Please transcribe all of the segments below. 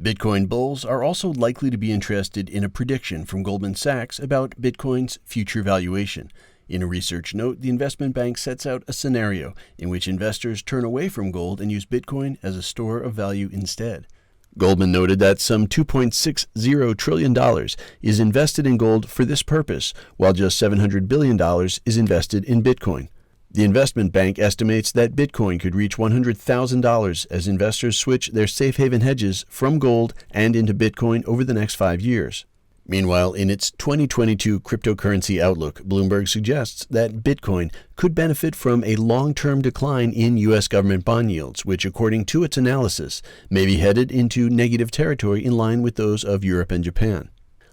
Bitcoin bulls are also likely to be interested in a prediction from Goldman Sachs about Bitcoin's future valuation. In a research note, the investment bank sets out a scenario in which investors turn away from gold and use Bitcoin as a store of value instead. Goldman noted that some $2.60 trillion is invested in gold for this purpose, while just $700 billion is invested in Bitcoin. The investment bank estimates that Bitcoin could reach $100,000 as investors switch their safe haven hedges from gold and into Bitcoin over the next 5 years. Meanwhile, in its 2022 cryptocurrency outlook, Bloomberg suggests that Bitcoin could benefit from a long-term decline in U.S. government bond yields, which, according to its analysis, may be headed into negative territory in line with those of Europe and Japan.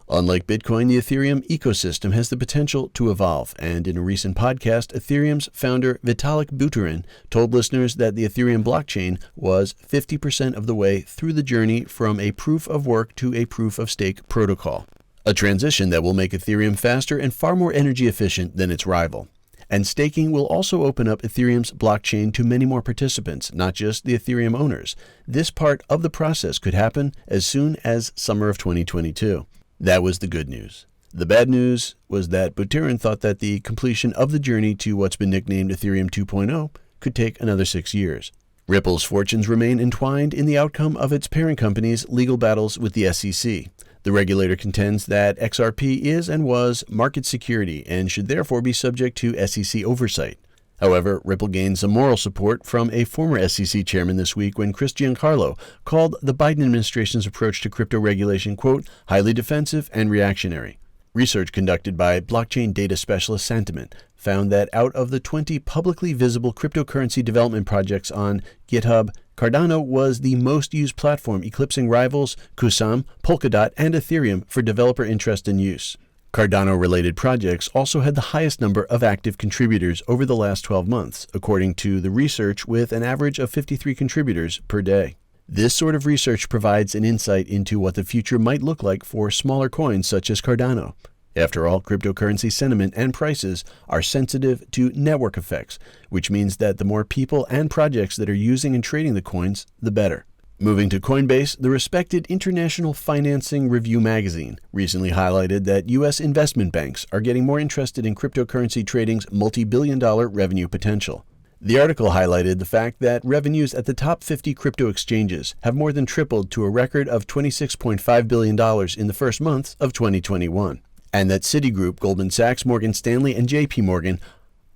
Unlike Bitcoin, the Ethereum ecosystem has the potential to evolve, and in a recent podcast, Ethereum's founder Vitalik Buterin told listeners that the Ethereum blockchain was 50% of the way through the journey from a proof-of-work to a proof-of-stake protocol, a transition that will make Ethereum faster and far more energy efficient than its rival. And staking will also open up Ethereum's blockchain to many more participants, not just the Ethereum owners. This part of the process could happen as soon as summer of 2022. That was the good news. The bad news was that Buterin thought that the completion of the journey to what's been nicknamed Ethereum 2.0 could take another 6 years. Ripple's fortunes remain entwined in the outcome of its parent company's legal battles with the SEC. The regulator contends that XRP is and was market security and should therefore be subject to SEC oversight. However, Ripple gained some moral support from a former SEC chairman this week when Chris Giancarlo called the Biden administration's approach to crypto regulation, quote, highly defensive and reactionary. Research conducted by blockchain data specialist Sentiment found that out of the 20 publicly visible cryptocurrency development projects on GitHub, Cardano was the most used platform, eclipsing rivals Kusama, Polkadot, and Ethereum for developer interest and use. Cardano-related projects also had the highest number of active contributors over the last 12 months, according to the research, with an average of 53 contributors per day. This sort of research provides an insight into what the future might look like for smaller coins such as Cardano. After all, cryptocurrency sentiment and prices are sensitive to network effects, which means that the more people and projects that are using and trading the coins, the better. Moving to Coinbase, the respected International Financing Review magazine recently highlighted that U.S. investment banks are getting more interested in cryptocurrency trading's multi-billion-dollar revenue potential. The article highlighted the fact that revenues at the top 50 crypto exchanges have more than tripled to a record of $26.5 billion in the first months of 2021, and that Citigroup, Goldman Sachs, Morgan Stanley, and JP Morgan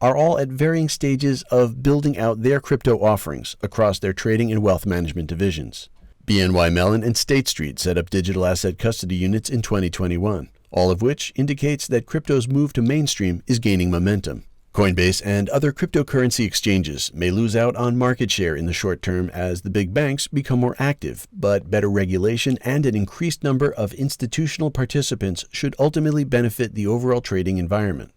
are all at varying stages of building out their crypto offerings across their trading and wealth management divisions. BNY Mellon and State Street set up digital asset custody units in 2021, all of which indicates that crypto's move to mainstream is gaining momentum. Coinbase and other cryptocurrency exchanges may lose out on market share in the short term as the big banks become more active, but better regulation and an increased number of institutional participants should ultimately benefit the overall trading environment.